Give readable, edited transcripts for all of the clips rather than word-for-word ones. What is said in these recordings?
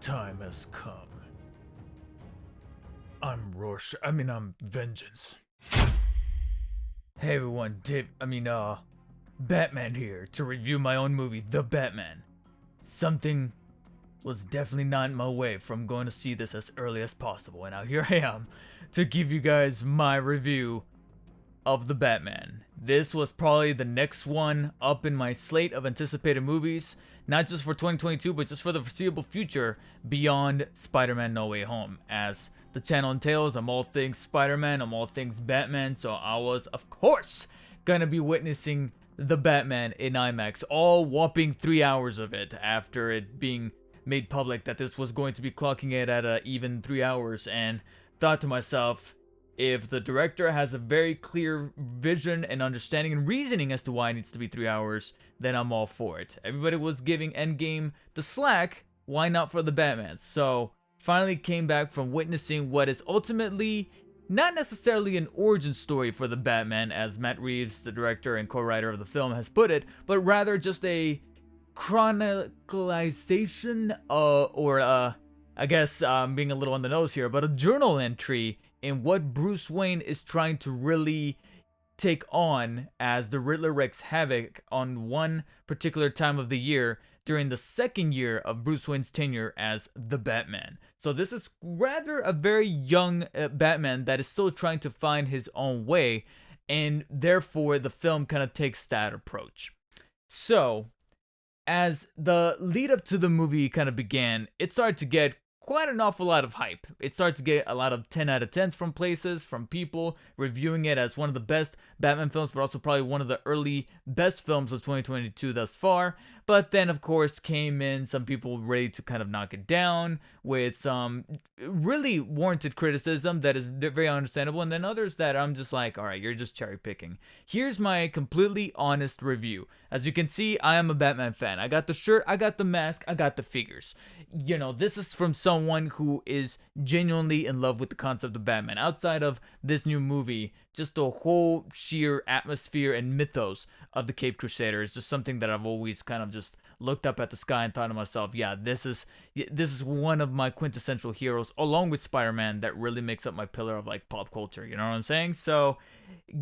time has come. I'm Vengeance. Hey everyone, Batman here to review my own movie, The Batman. Something was definitely not in my way from going to see this as early as possible, and now here I am to give you guys my review of The Batman. This was probably the next one up in my slate of anticipated movies, not just for 2022, but just for the foreseeable future beyond Spider-Man No Way Home. As the channel entails, I'm all things Spider-Man, I'm all things Batman, so I was, of course, gonna be witnessing The Batman in IMAX, all whopping 3 hours of it after it being made public that this was going to be clocking it at even 3 hours, and thought to myself, if the director has a very clear vision and understanding and reasoning as to why it needs to be 3 hours, then I'm all for it. Everybody was giving Endgame the slack, why not for the Batman? So, finally came back from witnessing what is ultimately not necessarily an origin story for the Batman, as Matt Reeves, the director and co-writer of the film, has put it, but rather just a chronicalization, I guess I'm being a little on the nose here, but a journal entry in what Bruce Wayne is trying to really take on as the Riddler wreaks havoc on one particular time of the year during the second year of Bruce Wayne's tenure as the Batman. So this is rather a very young Batman that is still trying to find his own way, and therefore the film kind of takes that approach. So, as the lead up to the movie kind of began, it started to get quite an awful lot of hype. It started to get a lot of 10 out of 10s from places, from people reviewing it as one of the best Batman films, but also probably one of the early best films of 2022 thus far. But then, of course, came in some people ready to kind of knock it down with some really warranted criticism that is very understandable, and then others that I'm just like, all right, you're just cherry picking. Here's my completely honest review. As you can see, I am a Batman fan. I got the shirt, I got the mask, I got the figures. You know, this is from someone who is genuinely in love with the concept of Batman. Outside of this new movie, just the whole sheer atmosphere and mythos of the Caped Crusader is just something that I've always kind of just looked up at the sky and thought to myself, yeah, this is one of my quintessential heroes, along with Spider-Man, that really makes up my pillar of like pop culture. You know what I'm saying? So,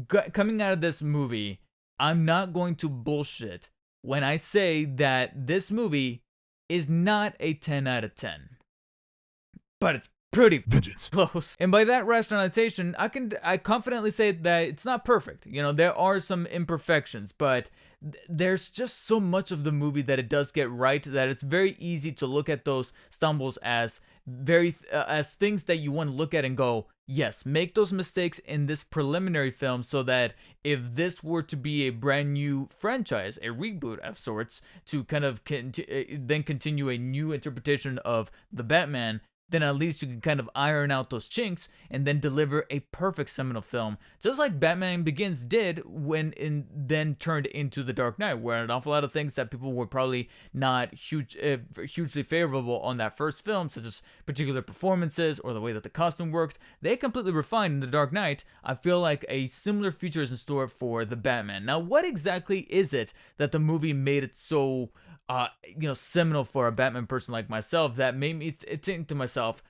coming out of this movie, I'm not going to bullshit when I say that this movie is not a 10 out of 10, but it's pretty Vengeance. close. And by that rationalization, I confidently say that it's not perfect. You know, there are some imperfections, but there's just so much of the movie that it does get right that it's very easy to look at those stumbles as as things that you want to look at and go, yes, make those mistakes in this preliminary film so that if this were to be a brand new franchise, a reboot of sorts, to kind of then continue a new interpretation of the Batman, then at least you can kind of iron out those chinks and then deliver a perfect seminal film, just like Batman Begins did when it then turned into The Dark Knight, where an awful lot of things that people were probably not hugely favorable on that first film, such as particular performances or the way that the costume worked, they completely refined in The Dark Knight. I feel like a similar future is in store for the Batman. Now, what exactly is it that the movie made it so seminal for a Batman person like myself that made me think to myself,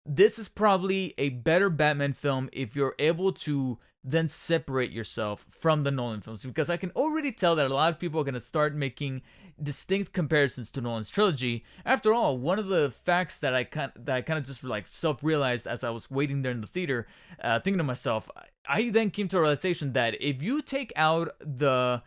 this is probably a better Batman film if you're able to then separate yourself from the Nolan films, because I can already tell that a lot of people are going to start making distinct comparisons to Nolan's trilogy. After all, one of the facts that I kind of just like self-realized as I was waiting there in the theater, thinking to myself, I then came to a realization that if you take out the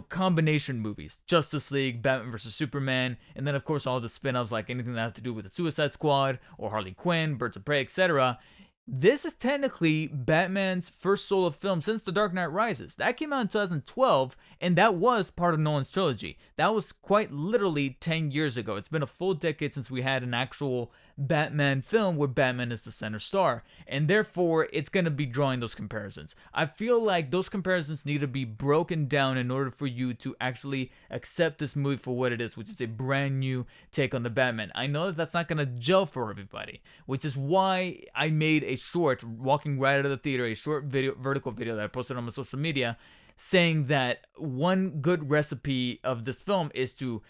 combination movies, Justice League, Batman vs. Superman, and then of course all the spin-offs like anything that has to do with the Suicide Squad or Harley Quinn, Birds of Prey, etc. This is technically Batman's first solo film since The Dark Knight Rises. That came out in 2012, and that was part of Nolan's trilogy. That was quite literally 10 years ago. It's been a full decade since we had an actual Batman film where Batman is the center star, and therefore it's going to be drawing those comparisons. I feel like those comparisons need to be broken down in order for you to actually accept this movie for what it is, which is a brand new take on the Batman. I know that that's not going to gel for everybody, which is why I made a short, walking right out of the theater, a short video, vertical video that I posted on my social media, saying that one good recipe of this film is to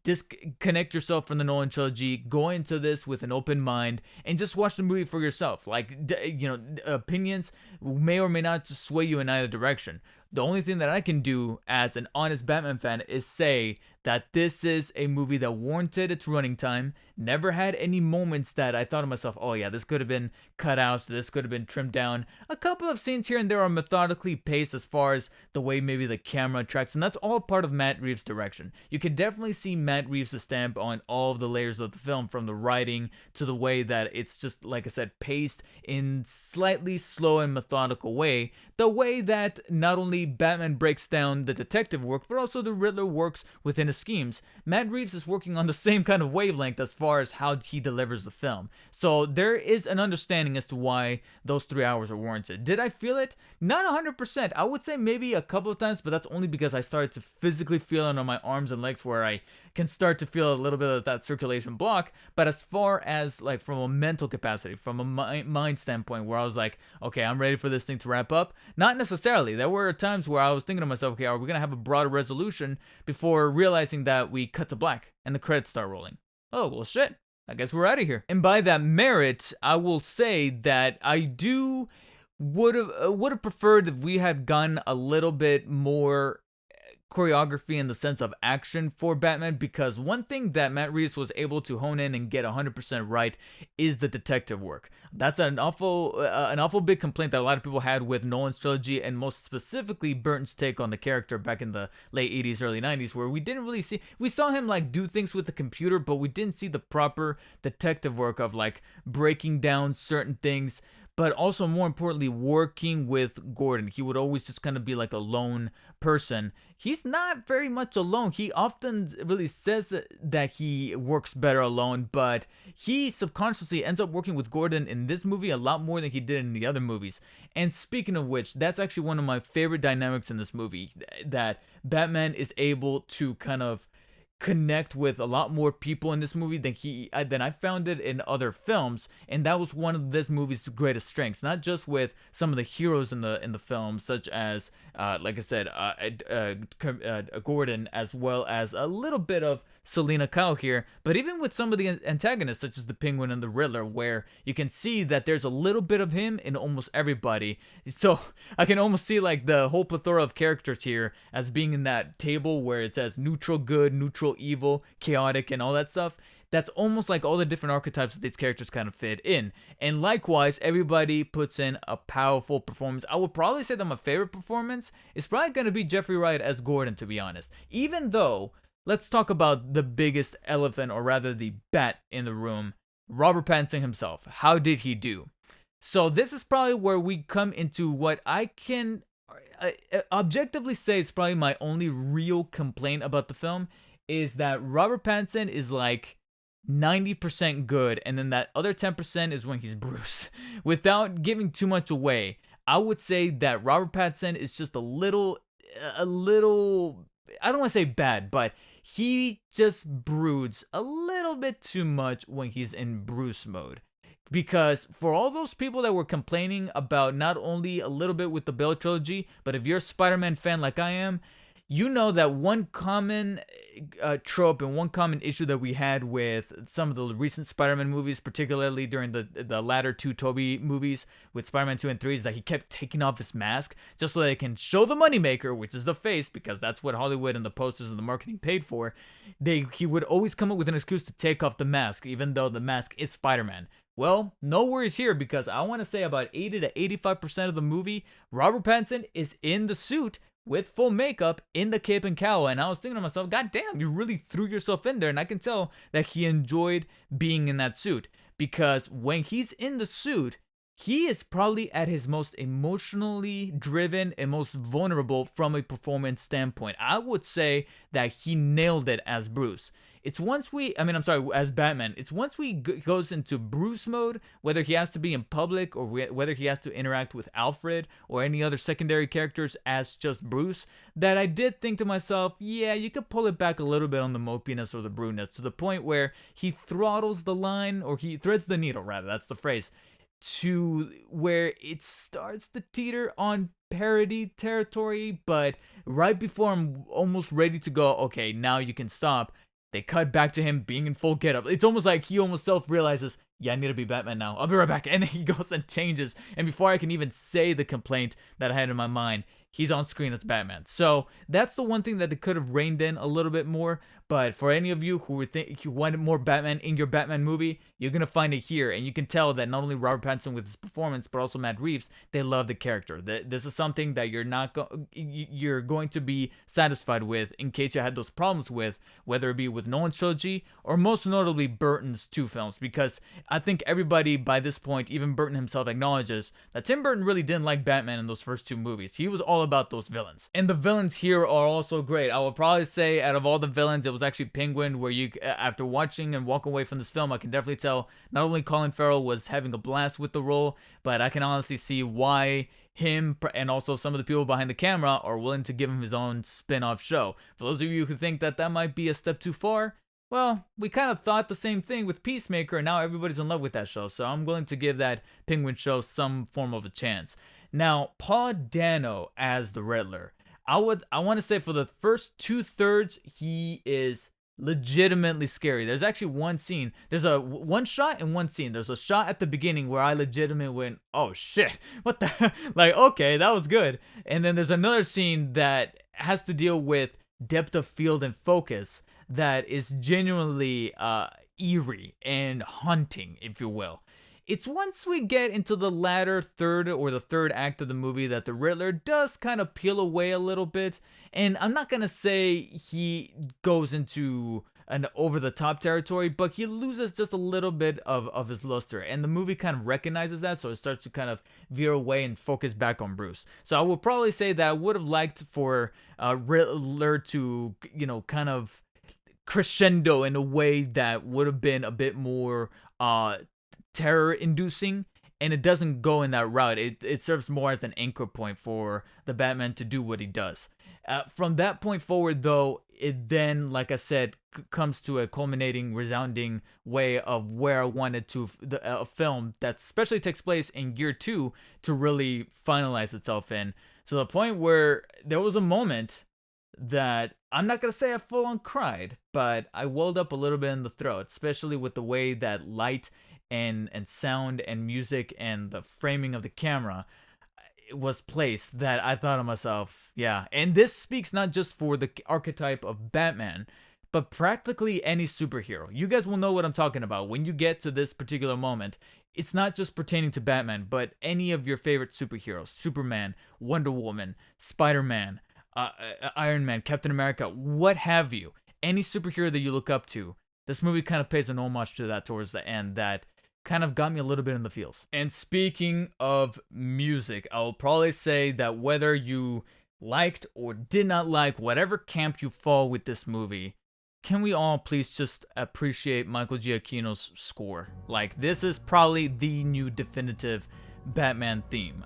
disconnect yourself from the Nolan trilogy, go into this with an open mind, and just watch the movie for yourself. Like, opinions may or may not just sway you in either direction. The only thing that I can do as an honest Batman fan is say that this is a movie that warranted its running time, never had any moments that I thought to myself, oh yeah, this could have been cut out, so this could have been trimmed down. A couple of scenes here and there are methodically paced as far as the way maybe the camera tracks, and that's all part of Matt Reeves' direction. You can definitely see Matt Reeves' stamp on all of the layers of the film, from the writing to the way that it's just, like I said, paced in slightly slow and methodical way, the way that not only Batman breaks down the detective work, but also the Riddler works within his schemes. Matt Reeves is working on the same kind of wavelength as far as how he delivers the film. So there is an understanding as to why those 3 hours are warranted. Did I feel it? Not 100%. I would say maybe a couple of times, but that's only because I started to physically feel it on my arms and legs, where I can start to feel a little bit of that circulation block. But as far as like from a mental capacity, from a mind standpoint, where I was like, okay, I'm ready for this thing to wrap up, not necessarily. There were times where I was thinking to myself, okay, are we gonna have a broader resolution, before realizing that we cut to black and the credits start rolling. Oh well, shit, I guess we're out of here. And by that merit, I will say that I do would have preferred if we had gotten a little bit more choreography in the sense of action for Batman, because one thing that Matt Reeves was able to hone in and get 100% right is the detective work. That's an awful big complaint that a lot of people had with Nolan's trilogy, and most specifically Burton's take on the character back in the late 80s, early 90s, where we saw him like do things with the computer, but we didn't see the proper detective work of like breaking down certain things, but also more importantly working with Gordon. He would always just kind of be like a lone person. He's not very much alone. He often really says that he works better alone, but he subconsciously ends up working with Gordon in this movie a lot more than he did in the other movies. And speaking of which, that's actually one of my favorite dynamics in this movie, that Batman is able to kind of connect with a lot more people in this movie than I found it in other films, and that was one of this movie's greatest strengths. Not just with some of the heroes in the film, such as like I said, Gordon, as well as a little bit of Selina Kyle here, but even with some of the antagonists, such as the Penguin and the Riddler, where you can see that there's a little bit of him in almost everybody. So I can almost see like the whole plethora of characters here as being in that table where it says neutral good, neutral evil, chaotic, and all that stuff. That's almost like all the different archetypes that these characters kind of fit in. And likewise, everybody puts in a powerful performance. I would probably say that my favorite performance is probably going to be Jeffrey Wright as Gordon, to be honest. Even though, let's talk about the biggest elephant, or rather the bat in the room, Robert Pattinson himself. How did he do? So this is probably where we come into what I can objectively say is probably my only real complaint about the film, is that Robert Pattinson is like 90% good, and then that other 10% is when he's Bruce. Without giving too much away, I would say that Robert Pattinson is just a little, I don't want to say bad, but he just broods a little bit too much when he's in Bruce mode. Because for all those people that were complaining about not only a little bit with the Bale trilogy, but if you're a Spider-Man fan like I am, you know that one common trope and one common issue that we had with some of the recent Spider-Man movies, particularly during the latter two Tobey movies with Spider-Man 2 and 3, is that he kept taking off his mask just so they can show the moneymaker, which is the face, because that's what Hollywood and the posters and the marketing paid for. He would always come up with an excuse to take off the mask, even though the mask is Spider-Man. Well, no worries here, because I want to say about 80 to 85% of the movie, Robert Pattinson is in the suit with full makeup, in the cape and cowl, and I was thinking to myself, god damn, you really threw yourself in there, and I can tell that he enjoyed being in that suit, because when he's in the suit, he is probably at his most emotionally driven and most vulnerable from a performance standpoint. I would say that he nailed it as Bruce. It's once as Batman, it's once we goes into Bruce mode, whether he has to be in public or whether he has to interact with Alfred or any other secondary characters as just Bruce, that I did think to myself, yeah, you could pull it back a little bit on the mopiness or the bruteness, to the point where he throttles the line, or he threads the needle, rather, that's the phrase, to where it starts to teeter on parody territory, but right before I'm almost ready to go, okay, now you can stop, They cut back to him being in full getup. It's almost like he almost self-realizes, yeah, I need to be Batman now. I'll be right back. And then he goes and changes. And before I can even say the complaint that I had in my mind, he's on screen as Batman. So that's the one thing that they could have reined in a little bit more. But for any of you who you wanted more Batman in your Batman movie, you're gonna find it here, and you can tell that not only Robert Pattinson with his performance, but also Matt Reeves, they love the character. This is something that you're going to be satisfied with, in case you had those problems with, whether it be with Nolan's trilogy or most notably Burton's two films, because I think everybody by this point, even Burton himself, acknowledges that Tim Burton really didn't like Batman in those first two movies. He was all about those villains, and the villains here are also great. I would probably say out of all the villains, it was actually Penguin, where you, after watching and walk away from this film, I can definitely tell not only Colin Farrell was having a blast with the role, but I can honestly see why him and also some of the people behind the camera are willing to give him his own spin-off show. For those of you who think that that might be a step too far, well, we kind of thought the same thing with Peacemaker, and now everybody's in love with that show, so I'm willing to give that Penguin show some form of a chance. Now, Paul Dano as the Riddler. I want to say for the first 2/3, he is legitimately scary. There's actually one scene. There's one shot and one scene. There's a shot at the beginning where I legitimately went, "Oh shit, what the?" Like, okay, that was good. And then there's another scene that has to deal with depth of field and focus that is genuinely eerie and haunting, if you will. It's once we get into the latter third or the third act of the movie that the Riddler does kind of peel away a little bit. And I'm not going to say he goes into an over-the-top territory, but he loses just a little bit of his luster. And the movie kind of recognizes that, so it starts to kind of veer away and focus back on Bruce. So I would probably say that I would have liked for Riddler to, kind of crescendo in a way that would have been a bit more terror-inducing, and it doesn't go in that route. It serves more as an anchor point for the Batman to do what he does. From that point forward, though, it then, like I said, comes to a culminating, resounding way of where I wanted to a film that especially takes place in year 2 to really finalize itself in. So the point where there was a moment that I'm not going to say I full on cried, but I welled up a little bit in the throat, especially with the way that light and sound and music and the framing of the camera was placed, that I thought to myself, yeah. And this speaks not just for the archetype of Batman, but practically any superhero. You guys will know what I'm talking about when you get to this particular moment. It's not just pertaining to Batman, but any of your favorite superheroes: Superman, Wonder Woman, Spider-Man, Iron Man, Captain America, what have you. Any superhero that you look up to, this movie kind of pays an homage to that towards the end that kind of got me a little bit in the feels. And speaking of music, I'll probably say that whether you liked or did not like whatever camp you fall with this movie, can we all please just appreciate Michael Giacchino's score? Like, this is probably the new definitive Batman theme.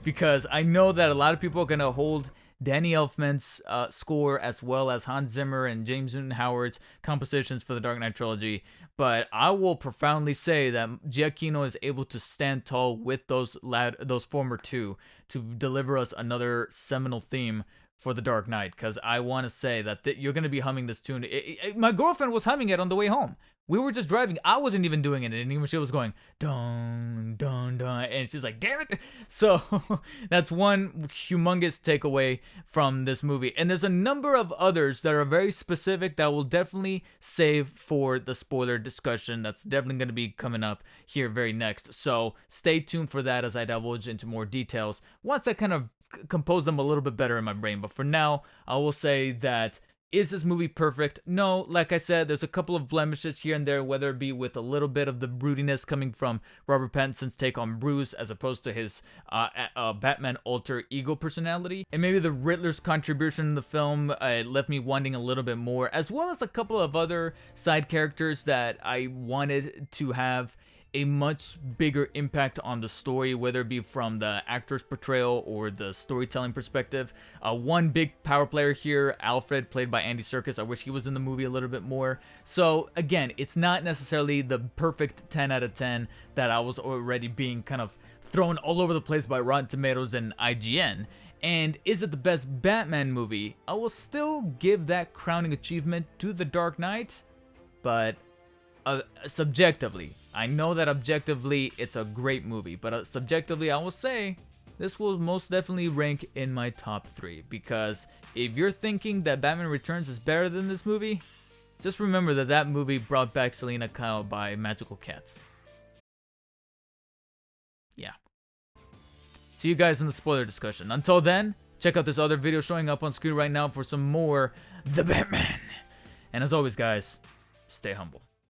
Because I know that a lot of people are going to hold Danny Elfman's score as well as Hans Zimmer and James Newton Howard's compositions for the Dark Knight trilogy, but I will profoundly say that Giacchino is able to stand tall with those former two to deliver us another seminal theme for the Dark Knight, because I want to say that you're going to be humming this tune. My girlfriend was humming it on the way home. We were just driving. I wasn't even doing it, and even she was going, dun, dun, dun, and she's like, damn it. So that's one humongous takeaway from this movie. And there's a number of others that are very specific that we'll definitely save for the spoiler discussion. That's definitely going to be coming up here very next. So stay tuned for that as I divulge into more details once I kind of compose them a little bit better in my brain. But for now, I will say that, is this movie perfect? No, like I said, there's a couple of blemishes here and there, whether it be with a little bit of the broodiness coming from Robert Pattinson's take on Bruce as opposed to his Batman alter ego personality. And maybe the Riddler's contribution in the film left me wanting a little bit more, as well as a couple of other side characters that I wanted to have a much bigger impact on the story, whether it be from the actor's portrayal or the storytelling perspective. One big power player here, Alfred, played by Andy Serkis. I wish he was in the movie a little bit more. So again, it's not necessarily the perfect 10 out of 10 that I was already being kind of thrown all over the place by Rotten Tomatoes and IGN. And is it the best Batman movie? I will still give that crowning achievement to The Dark Knight, but subjectively, I know that objectively it's a great movie, but subjectively I will say this will most definitely rank in my top 3, because if you're thinking that Batman Returns is better than this movie, just remember that that movie brought back Selena Kyle by magical cats. Yeah. See you guys in the spoiler discussion. Until then, check out this other video showing up on screen right now for some more The Batman. And as always, guys, stay humble.